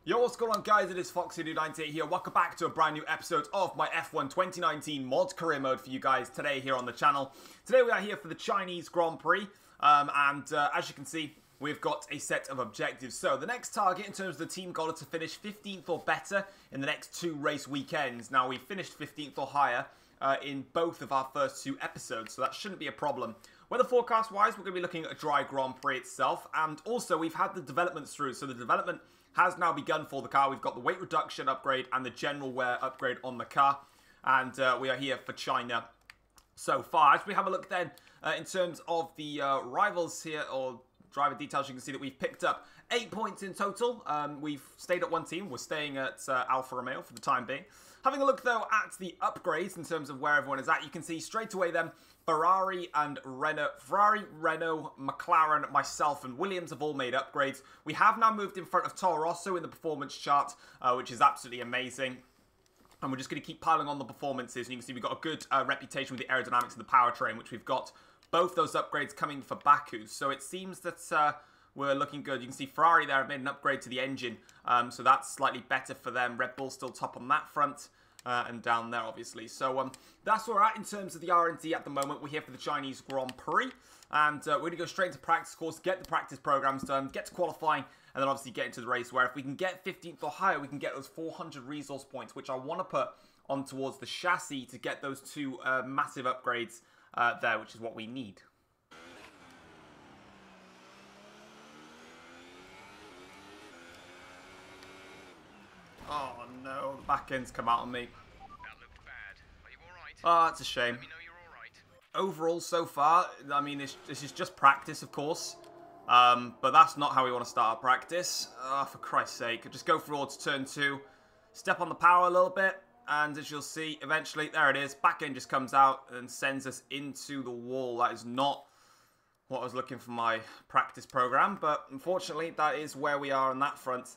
Yo, what's going on, guys? It is Foxy98 here. Welcome back to a brand new episode of my F1 2019 mod career mode for you guys today here on the channel. Today we are here for the Chinese Grand Prix, as you can see, we've got a set of objectives. So the next target in terms of the team goal is to finish 15th or better in the next 2 race weekends. Now, we finished 15th or higher in both of our first 2 episodes, so that shouldn't be a problem. Weather forecast-wise, we're going to be looking at a dry Grand Prix itself, and also we've had the developments through, so the development has now begun for the car. We've got the weight reduction upgrade and the general wear upgrade on the car, and we are here for China so far. As we have a look then in terms of the rivals here, or driver details, you can see that we've picked up 8 points in total. We've stayed at one team. We're staying at Alfa Romeo for the time being. Having a look, though, at the upgrades in terms of where everyone is at, you can see straight away then Ferrari, Renault, McLaren, myself, and Williams have all made upgrades. We have now moved in front of Toro Rosso in the performance chart, which is absolutely amazing. And we're just going to keep piling on the performances. And you can see we've got a good reputation with the aerodynamics and the powertrain, which we've got both those upgrades coming for Baku. So it seems that we're looking good. You can see Ferrari there have made an upgrade to the engine, so that's slightly better for them. Red Bull still top on that front, and down there, obviously. So that's where we're at in terms of the R&D at the moment. We're here for the Chinese Grand Prix, and we're going to go straight into practice course, get the practice programs done, get to qualifying, and then obviously get into the race, where if we can get 15th or higher, we can get those 400 resource points, which I want to put on towards the chassis to get those 2 massive upgrades there, which is what we need. Oh no, the back end's come out on me. That looked bad. Are you alright? Oh, that's a shame. Let me know you're alright. Overall, so far, I mean, this is just practice, of course. But that's not how we want to start our practice. For Christ's sake. Just go forward to turn 2. Step on the power a little bit. And as you'll see, eventually, there it is. Back end just comes out and sends us into the wall. That is not what I was looking for my practice program. But unfortunately, that is where we are on that front.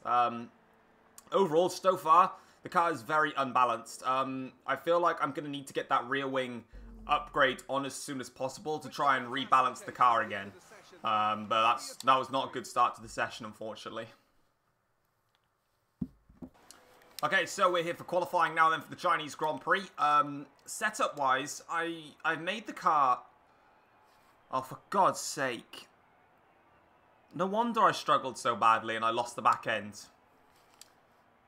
Overall, so far, the car is very unbalanced. I feel like I'm going to need to get that rear wing upgrade on as soon as possible to try and rebalance the car again. But that was not a good start to the session, unfortunately. Okay, so we're here for qualifying now then for the Chinese Grand Prix. Setup-wise, I've made the car... Oh, for God's sake. No wonder I struggled so badly and I lost the back end.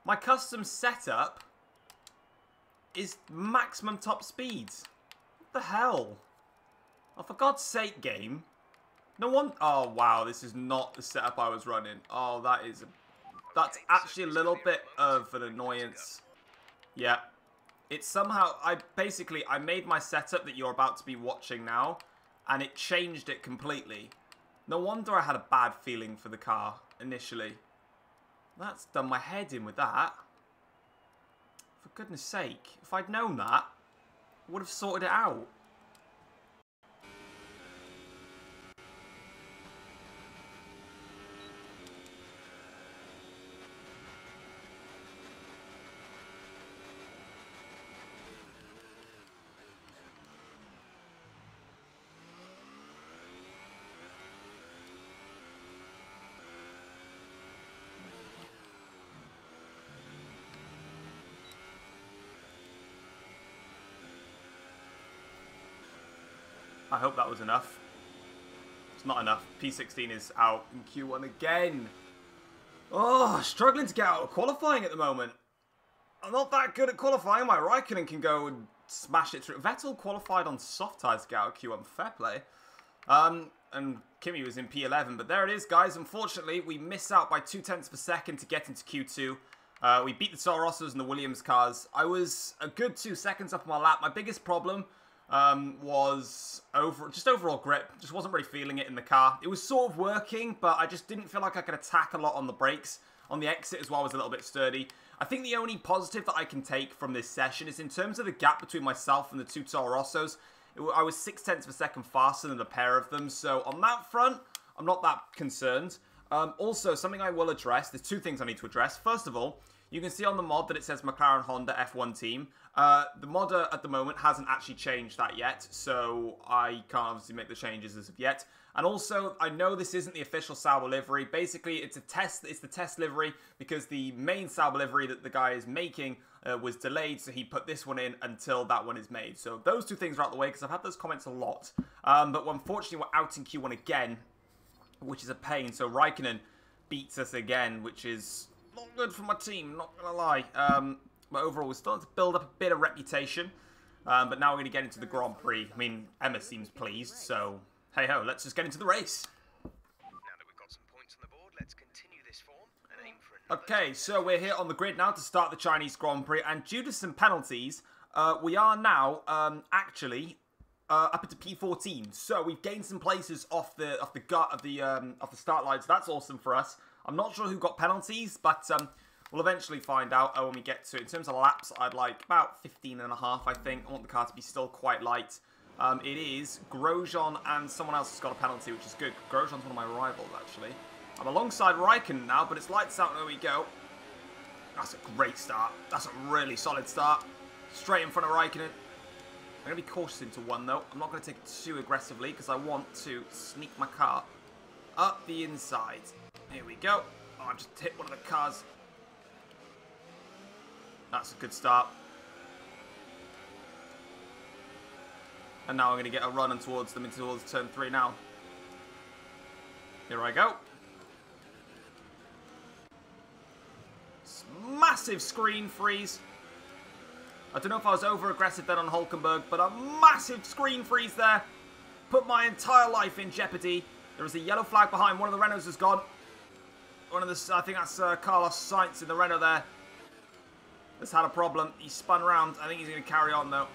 My custom setup is maximum top speeds. What the hell? Oh, for God's sake, game. No one... Oh, wow, this is not the setup I was running. Oh, that's actually a little bit of an annoyance. Yeah. It's somehow... I made my setup that you're about to be watching now, and it changed it completely. No wonder I had a bad feeling for the car initially. That's done my head in with that. For goodness sake, if I'd known that, I would have sorted it out. I hope that was enough. It's not enough. P16 is out in Q1 again. Oh, struggling to get out of qualifying at the moment. I'm not that good at qualifying. My Raikkonen can go and smash it through. Vettel qualified on soft tyres to get out of Q1. Fair play. And Kimi was in P11. But there it is, guys. Unfortunately, we miss out by 0.2 of a second to get into Q2. We beat the Toro Rossos and the Williams cars. I was a good 2 seconds up on my lap. My biggest problem... was just overall grip. Just wasn't really feeling it in the car. It was sort of working, but I just didn't feel like I could attack a lot on the brakes. On the exit as well, I was a little bit sturdy. I think the only positive that I can take from this session is in terms of the gap between myself and the 2 Toro Rossos. I was 0.6 of a second faster than the pair of them, so on that front, I'm not that concerned. Also, something I will address, there's two things I need to address. First of all, you can see on the mod that it says McLaren Honda F1 team. The modder at the moment hasn't actually changed that yet, so I can't obviously make the changes as of yet. And also, I know this isn't the official Sauber livery. Basically, it's the test livery because the main Sauber livery that the guy is making was delayed, so he put this one in until that one is made. So those two things are out the way because I've had those comments a lot. But unfortunately, we're out in Q1 again, which is a pain. So Raikkonen beats us again, which is not good for my team, not gonna lie. But overall, we're starting to build up a bit of reputation. But now we're gonna get into the Grand Prix. I mean, Emma seems pleased, so hey ho, let's just get into the race. Now that we've got some points on the board, let's continue this form and aim for another. Okay, so we're here on the grid now to start the Chinese Grand Prix, and due to some penalties, we are now actually up into P14. So we've gained some places off the start line. So that's awesome for us. I'm not sure who got penalties, but we'll eventually find out when we get to it. In terms of laps, I'd like about 15.5, I think. I want the car to be still quite light. It is Grosjean and someone else has got a penalty, which is good. Grosjean's one of my rivals, actually. I'm alongside Raikkonen now, but it's lights out. There we go. That's a great start. That's a really solid start. Straight in front of Raikkonen. I'm going to be cautious into one, though. I'm not going to take it too aggressively because I want to sneak my car up the inside. Here we go. Oh, I just hit one of the cars. That's a good start. And now I'm going to get a run and towards them into towards turn 3 now. Here I go. Massive screen freeze. I don't know if I was over-aggressive then on Hulkenberg, but a massive screen freeze there. Put my entire life in jeopardy. There is a yellow flag behind. One of the Renaults has gone. One of the, I think that's Carlos Sainz in the Renault there. Has had a problem. He spun around. I think he's going to carry on, though.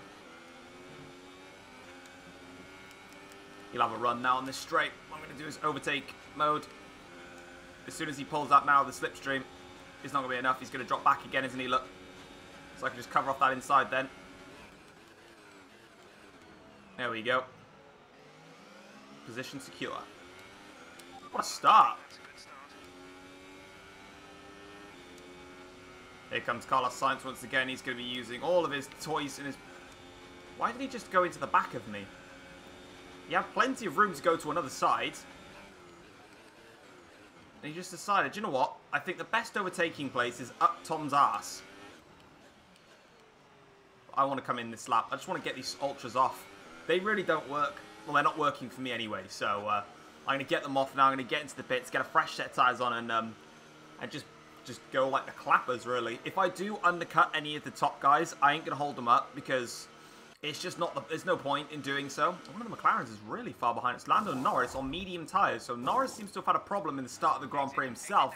He'll have a run now on this straight. What I'm going to do is overtake mode. As soon as he pulls out now, the slipstream is not going to be enough. He's going to drop back again, isn't he? Look. So I can just cover off that inside then. There we go. Position secure. What a start. Here comes Carlos Sainz once again. He's going to be using all of his toys in his... Why did he just go into the back of me? You have plenty of room to go to another side. And he just decided, you know what? I think the best overtaking place is up Tom's arse. I want to come in this lap. I just want to get these ultras off. They really don't work. Well, they're not working for me anyway. So I'm going to get them off now. I'm going to get into the pits, get a fresh set of tyres on, and just go like the clappers, really. If I do undercut any of the top guys, I ain't going to hold them up because it's just not... there's no point in doing so. One of the McLarens is really far behind. It's Lando Norris on medium tyres. So Norris seems to have had a problem in the start of the Grand Prix himself,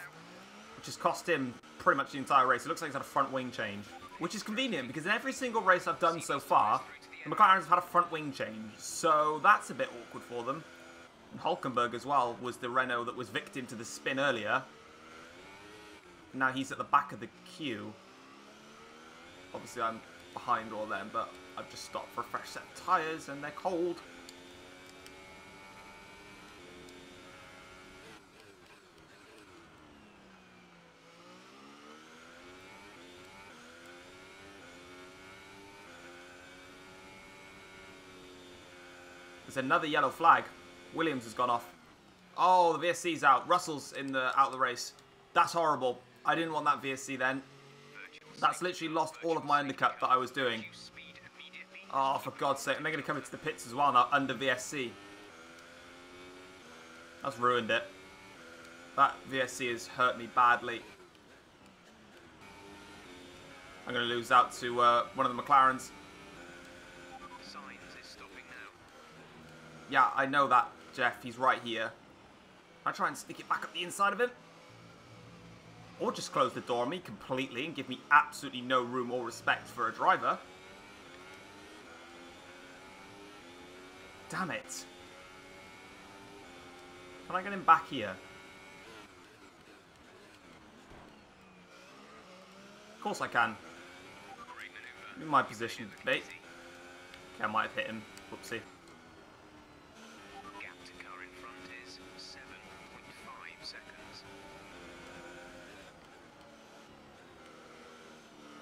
which has cost him pretty much the entire race. It looks like he's had a front wing change, which is convenient because in every single race I've done so far, the McLarens have had a front wing change. So that's a bit awkward for them. And Hulkenberg as well was the Renault that was victim to the spin earlier. Now he's at the back of the queue. Obviously I'm behind all them, but I've just stopped for a fresh set of tyres and they're cold. There's another yellow flag. Williams has gone off. Oh, the VSC's out. Russell's out of the race. That's horrible. I didn't want that VSC then. That's literally lost all of my undercut that I was doing. Oh, for God's sake. Am I going to come into the pits as well now under VSC? That's ruined it. That VSC has hurt me badly. I'm going to lose out to one of the McLarens. Yeah, I know that, Jeff. He's right here. I try and stick it back up the inside of him. Or just close the door on me completely and give me absolutely no room or respect for a driver. Damn it. Can I get him back here? Of course I can. In my position, mate. Okay, I might have hit him. Whoopsie.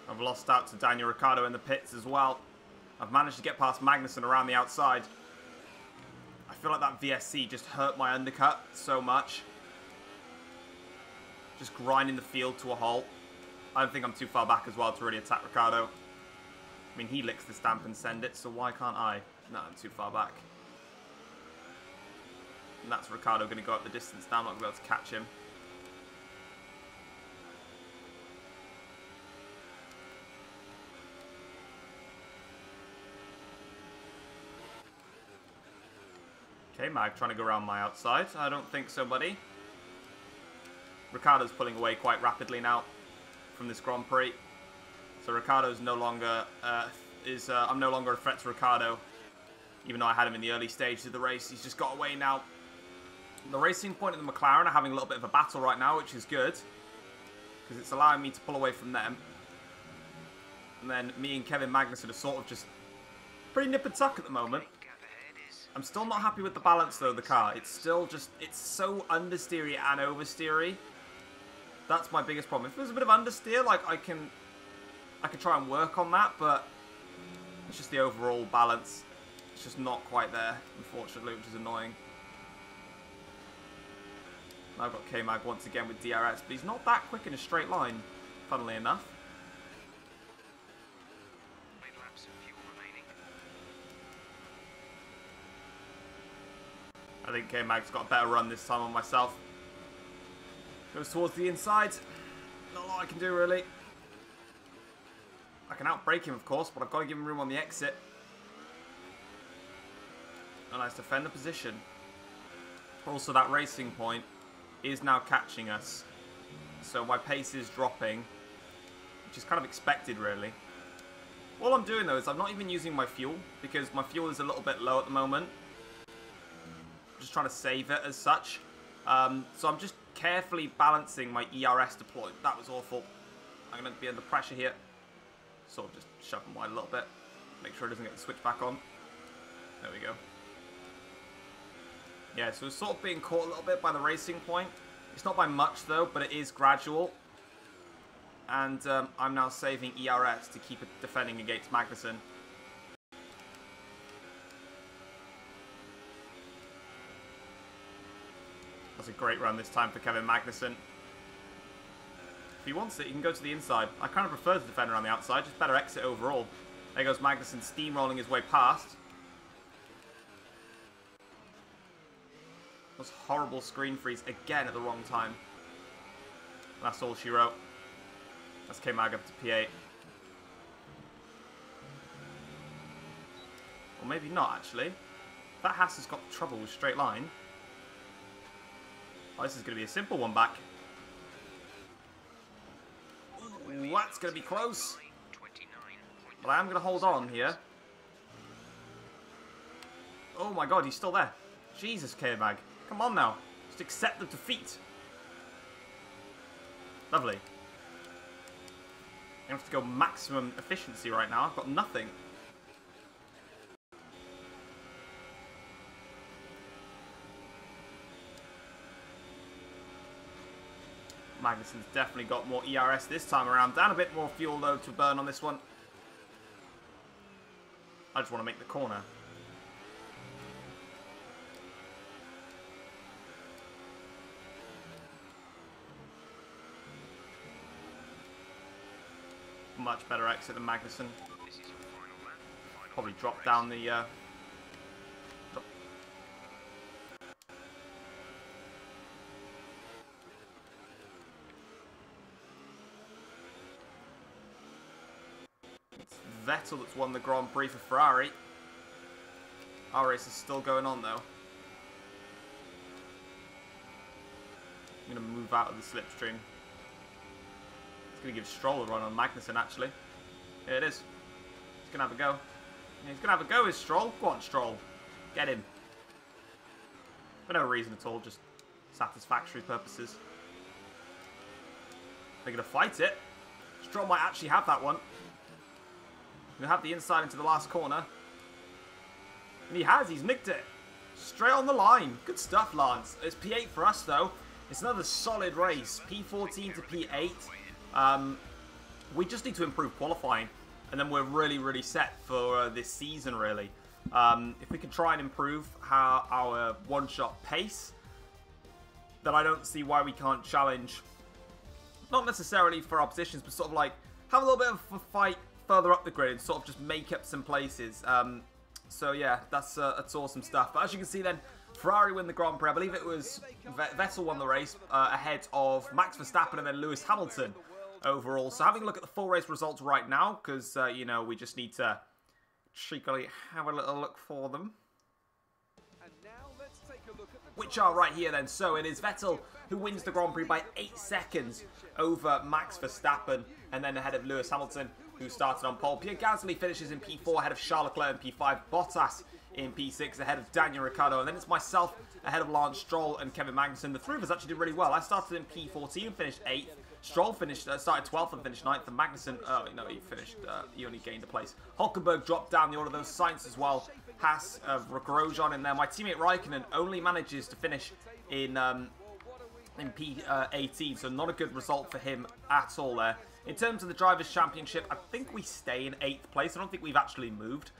I've lost out to Daniel Ricciardo in the pits as well. I've managed to get past Magnussen around the outside. I feel like that VSC just hurt my undercut so much. Just grinding the field to a halt. I don't think I'm too far back as well to really attack Ricciardo. I mean, he licks the stamp and send it, so why can't I? No, I'm too far back. And that's Ricciardo going to go up the distance now. I'm not going to be able to catch him. Okay, Mag trying to go around my outside. I don't think so, buddy. Ricciardo's pulling away quite rapidly now from this Grand Prix. So Ricciardo's no longer I'm no longer a threat to Ricciardo, even though I had him in the early stages of the race. He's just got away now. The Racing Point and the McLaren are having a little bit of a battle right now, which is good, because it's allowing me to pull away from them. And then me and Kevin Magnussen are sort of just pretty nip and tuck at the moment. I'm still not happy with the balance though of the car. It's still just, it's so understeery and oversteery. That's my biggest problem. If there's a bit of understeer, like I can try and work on that, but it's just the overall balance. It's just not quite there, unfortunately, which is annoying. Now I've got K-Mag once again with DRS, but he's not that quick in a straight line, funnily enough. I think K-Mag's got a better run this time on myself. Goes towards the inside. Not a lot I can do, really. I can outbrake him, of course, but I've got to give him room on the exit. A nice defender position. Also, that Racing Point is now catching us. So my pace is dropping, which is kind of expected, really. All I'm doing, though, is I'm not even using my fuel, because my fuel is a little bit low at the moment. Just trying to save it as such. So I'm just carefully balancing my ERS deploy. That was awful. I'm going to be under pressure here. Sort of just shove him wide a little bit. Make sure it doesn't get the switch back on. There we go. Yeah, so it's sort of being caught a little bit by the Racing Point. It's not by much though, but it is gradual. And I'm now saving ERS to keep it defending against Magnussen. That's a great run this time for Kevin Magnussen. If he wants it, he can go to the inside. I kind of prefer to defend around the outside, just better exit overall. There goes Magnussen steamrolling his way past. Those horrible screen freeze again at the wrong time. That's all she wrote. That's K-Mag up to P8. Or maybe not, actually. That Haas has got trouble with straight line. Oh, this is going to be a simple one back. Ooh, that's going to be close. But I am going to hold on here. Oh my god, he's still there. Jesus, K-Mag. Come on now. Just accept the defeat. Lovely. I have to go maximum efficiency right now. I've got nothing. Magnussen's definitely got more ERS this time around. Down a bit more fuel, though, to burn on this one. I just want to make the corner. Much better exit than Magnussen. Probably drop down the... It's Vettel that's won the Grand Prix for Ferrari. Our race is still going on, though. I'm going to move out of the slipstream. It's going to give Stroll a run on Magnussen, actually. Here it is. He's going to have a go. Yeah, he's going to have a go, is Stroll. Go on, Stroll. Get him. For no reason at all, just satisfactory purposes. They're going to fight it. Stroll might actually have that one. He'll have the inside into the last corner. And he has. He's nicked it. Straight on the line. Good stuff, Lance. It's P8 for us, though. It's another solid race. P14 to P8. we just need to improve qualifying, and then we're really, really set for this season, really. If we can try and improve our one-shot pace, then I don't see why we can't challenge, not necessarily for our positions, but sort of like have a little bit of a fight further up the grid and sort of just make up some places. So yeah, that's awesome stuff. But as you can see then, Ferrari win the Grand Prix. I believe it was Vettel won the race ahead of Max Verstappen and then Lewis Hamilton overall. So having a look at the full race results right now, because, you know, we just need to cheekily have a little look for them. Which are right here then. So it is Vettel who wins the Grand Prix by 8 seconds over Max Verstappen and then ahead of Lewis Hamilton, who started on pole. Pierre Gasly finishes in P4 ahead of Charles Leclerc in P5. Bottas in P6 ahead of Daniel Ricciardo. And then it's myself ahead of Lance Stroll and Kevin Magnussen. The three of us actually did really well. I started in P14 and finished 8th. Stroll started 12th and finished 9th. And Magnussen, no, he finished, he only gained a place. Hulkenberg dropped down the order. Those Sainz as well. Haas, Grosjean in there. My teammate Raikkonen only manages to finish in P18, so not a good result for him at all there. In terms of the Drivers' Championship, I think we stay in 8th place. I don't think we've actually moved,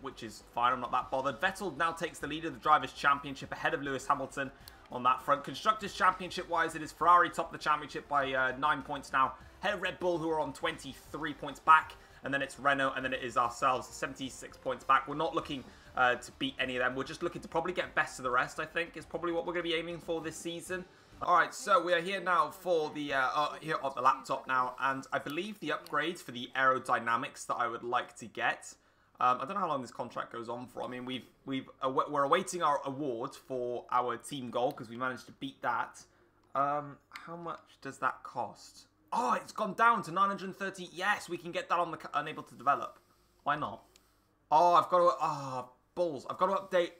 which is fine. I'm not that bothered. Vettel now takes the lead of the Drivers' Championship ahead of Lewis Hamilton on that front. Constructors' Championship-wise, it is Ferrari top of the championship by 9 points now, ahead of Red Bull, who are on 23 points back. And then it's Renault, and then it is ourselves, 76 points back. We're not looking to beat any of them. We're just looking to probably get best of the rest, I think, is probably what we're going to be aiming for this season. Alright, so we are here now for the, here on the laptop now, and I believe the upgrades for the aerodynamics that I would like to get. I don't know how long this contract goes on for. I mean, we're awaiting our award for our team goal, because we managed to beat that. How much does that cost? Oh, it's gone down to 930. Yes, we can get that on the unable to develop. Why not? Oh, I've got to... balls. I've got to update...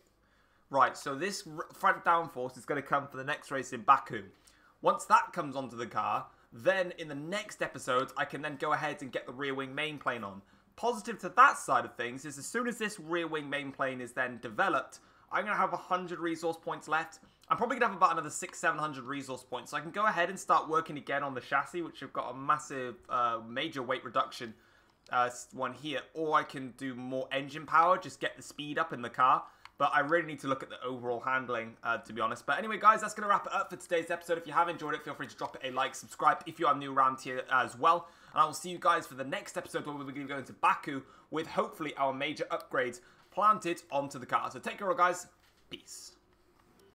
Right, so this front downforce is going to come for the next race in Baku. Once that comes onto the car, then in the next episode, I can then go ahead and get the rear wing main plane on. Positive to that side of things is as soon as this rear wing main plane is then developed, I'm going to have 100 resource points left. I'm probably going to have about another 600-700 resource points. So I can go ahead and start working again on the chassis, which have got a massive, major weight reduction one here. Or I can do more engine power, just get the speed up in the car. But I really need to look at the overall handling, to be honest. But anyway, guys, that's going to wrap it up for today's episode. If you have enjoyed it, feel free to drop it a like, subscribe if you are new around here as well. And I will see you guys for the next episode where we're going to go into Baku with hopefully our major upgrades planted onto the car. So take care, guys. Peace.